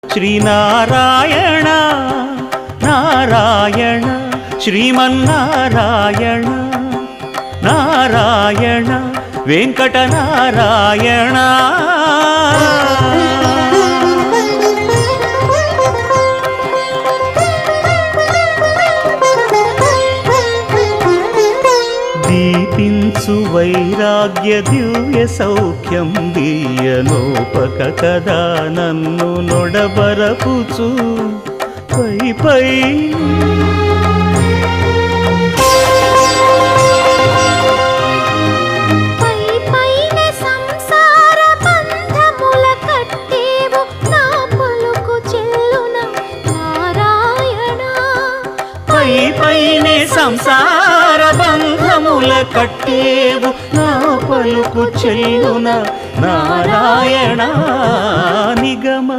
శ్రీనారాయణ నారాయణ శ్రీమన్నారాయణ నారాయణ వెంకటనారాయణ. దీపించు వైరాగ్య దివ్య సౌఖ్యం దీయనోపక కదా నన్ను నొడబరపుచు పై పై పైనే సంసార బంధముల కట్టేవు నా పలుకు చెల్లున నారాయణ. నిగమ